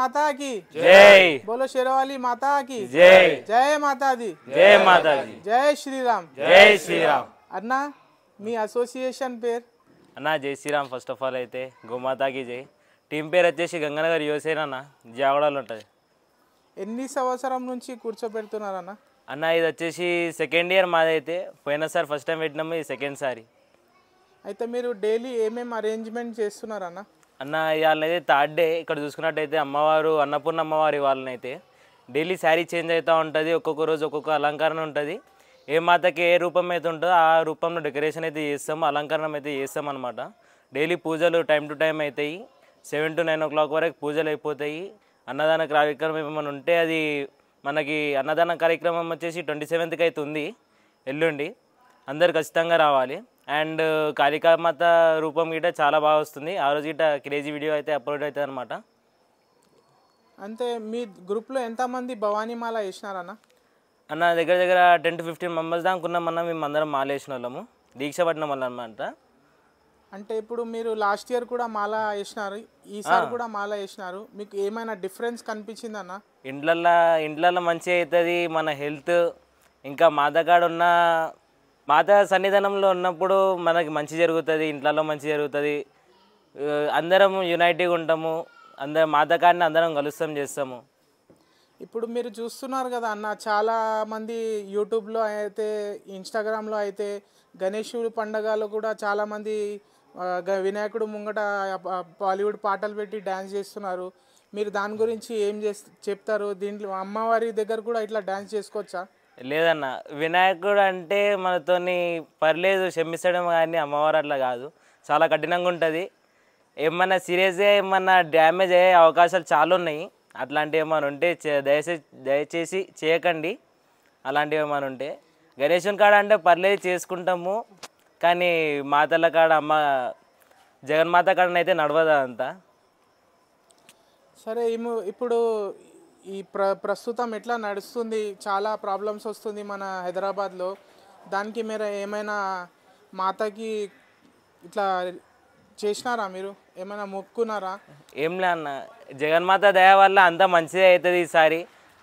माता की जय। बोलो शेरवाली माता की जय। जय माता दी जय माता दी। जय श्रीराम జై శ్రీరామ్. అన్న మీ అసోసియేషన్ పేరు అన్న జై శ్రీరామ్. ఫస్ట్ ఆఫ్ ఆల్ అయితే గోమాతాకి జై. టీం పేరు వచ్చేసి గంగానగర్ యువసేన అన్న, జాగడాలో ఉంటుంది. ఎన్ని సంవత్సరం నుంచి కూర్చోబెడుతున్నారన్న? అన్న ఇది వచ్చేసి సెకండ్ ఇయర్ మాదైతే. పోయినసారి ఫస్ట్ టైం పెట్టినాము, ఇది సెకండ్ సారి. అయితే మీరు డైలీ ఏమేమి అరేంజ్మెంట్ చేస్తున్నారన్న? అన్న ఇవాళనైతే థర్డ్ డే. ఇక్కడ చూసుకున్నట్టయితే అమ్మవారు అన్నపూర్ణ అమ్మవారి వాళ్ళనైతే డైలీ శారీ చేంజ్ అవుతూ ఉంటుంది. ఒక్కొక్క రోజు ఒక్కొక్క అలంకరణ ఉంటుంది. ఏ మాతకి ఏ రూపం అయితే ఉంటుందో ఆ రూపంలో డెకరేషన్ అయితే చేస్తాము, అలంకరణం అయితే చేస్తాం అనమాట. డైలీ పూజలు టైం టు టైం అవుతాయి. 7 to 9 o'clock వరకు పూజలు అయిపోతాయి. అన్నదాన కార్యక్రమం ఏమైనా ఉంటే అది మనకి అన్నదాన కార్యక్రమం వచ్చేసి 27th అయితే ఉంది, ఎల్లుండి. అందరు ఖచ్చితంగా రావాలి. అండ్ కాళికామాత రూపం గిట్ట చాలా బాగా వస్తుంది. ఆ రోజు గిట్ట క్రేజీ వీడియో అయితే అప్లోడ్ అవుతుంది అనమాట. అంటే మీ గ్రూప్లో ఎంతమంది భవానీమాల వేసినారన్న? అన్న దగ్గర దగ్గర 10 to 15 మెంబర్స్ దాకా ఉన్నామన్నా. మేము అందరం మాల వేసిన వాళ్ళము, దీక్ష పట్టిన వాళ్ళు అనమాట. అంటే ఇప్పుడు మీరు లాస్ట్ ఇయర్ కూడా మాల వేసినారు, ఈసారి కూడా మాల వేసినారు. మీకు ఏమైనా డిఫరెన్స్ కనిపించిందన్న? ఇంట్లల్లో మంచిగా అవుతుంది, మన హెల్త్ ఇంకా మాతకాడ ఉన్న మాత సన్నిధానంలో ఉన్నప్పుడు మనకి మంచి జరుగుతుంది, ఇంట్లలో మంచి జరుగుతుంది. అందరం యునైటీగా ఉంటాము, అందరం మాతకాడిని అందరం కలుస్తాం చేస్తాము. ఇప్పుడు మీరు చూస్తున్నారు కదా అన్న, చాలామంది యూట్యూబ్లో అయితే ఇన్స్టాగ్రామ్లో అయితే గణేశుడి పండగలో కూడా చాలామంది వినాయకుడు ముంగట బాలీవుడ్ పాటలు పెట్టి డ్యాన్స్ చేస్తున్నారు. మీరు దాని గురించి ఏం చెప్తారు? దీంట్లో అమ్మవారి దగ్గర కూడా ఇట్లా డ్యాన్స్ చేసుకోవచ్చా? లేదన్న, వినాయకుడు అంటే మనతోని పర్లేదు క్షమిస్తడం, కానీ అమ్మవారు అట్లా కాదు, చాలా కఠినంగా ఉంటుంది. ఏమన్నా సీరియస్గా ఏమన్నా డ్యామేజ్ అయ్యే అవకాశాలు చాలా ఉన్నాయి. అట్లాంటివి ఏమైనా ఉంటే దయచేసి చేయకండి. అలాంటివి ఏమైనా ఉంటే గణేశుని కాడ అంటే పర్లేదు చేసుకుంటాము, కానీ మాతల కాడ జగన్మాత కాడనైతే నడవదు అంతా. సరే, ఇప్పుడు ఈ ప్రస్తుతం ఎట్లా నడుస్తుంది? చాలా ప్రాబ్లమ్స్ వస్తుంది మన హైదరాబాద్లో. దానికి మీరు ఏమైనా మాతకి ఇట్లా చేసినారా? మీరు ఏమైనా మొక్కున్నారా? ఏం లే అన్న, జగన్మాత దయ వల్ల అంతా మంచిదే అవుతుంది. ఈసారి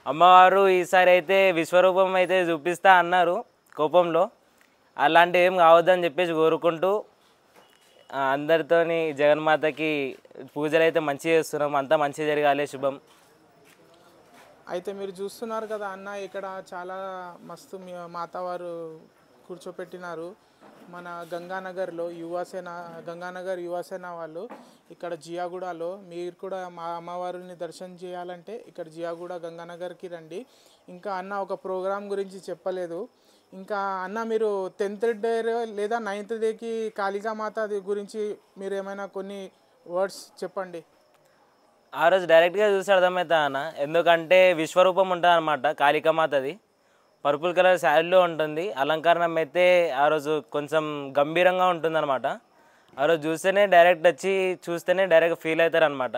అమ్మవారు ఈసారి అయితే విశ్వరూపం అయితే చూపిస్తా అన్నారు కోపంలో. అలాంటివి ఏం కావద్దని చెప్పేసి కోరుకుంటూ అందరితోని జగన్మాతకి పూజలు అయితే మంచిగా చేస్తున్నాం. అంతా మంచిగా జరగాలి, శుభం. అయితే మీరు చూస్తున్నారు కదా అన్న, ఇక్కడ చాలా మస్తు మాతావారు కూర్చోపెట్టినారు. మన గంగానగర్లో గంగానగర్ యువసేన వాళ్ళు ఇక్కడ జియాగూడలో. మీరు కూడా మా అమ్మవారిని దర్శనం చేయాలంటే ఇక్కడ జియాగూడ గంగానగర్కి రండి. ఇంకా అన్న ఒక ప్రోగ్రాం గురించి చెప్పలేదు. ఇంకా అన్న మీరు 10th డే లేదా 9th డేకి కాళికామాత గురించి మీరు ఏమైనా కొన్ని వర్డ్స్ చెప్పండి. ఆ రోజు డైరెక్ట్గా చూసి అర్థమవుతా అన్న, ఎందుకంటే విశ్వరూపం ఉంటుంది అనమాట కాళికామాతది. పర్పుల్ కలర్ శారీలో ఉంటుంది. అలంకరణం అయితే ఆ రోజు కొంచెం గంభీరంగా ఉంటుంది అనమాట. ఆ రోజు చూస్తేనే డైరెక్ట్ ఫీల్ అవుతారు అనమాట.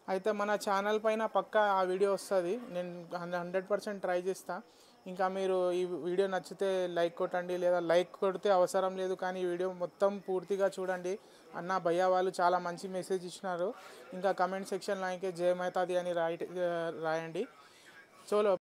అయితే మన ఛానల్ పైన పక్కా ఆ వీడియో వస్తుంది. నేను 100% ట్రై చేస్తా. ఇంకా మీరు ఈ వీడియో నచ్చితే లైక్ కొట్టండి, లేదా లైక్ కొడితే అవసరం లేదు, కానీ ఈ వీడియో మొత్తం పూర్తిగా చూడండి. అన్న భయ్య వాళ్ళు చాలా మంచి మెసేజ్ ఇచ్చినారు. ఇంకా కమెంట్ సెక్షన్లో అయితే జయ మాతాది అని రాయండి. చలో.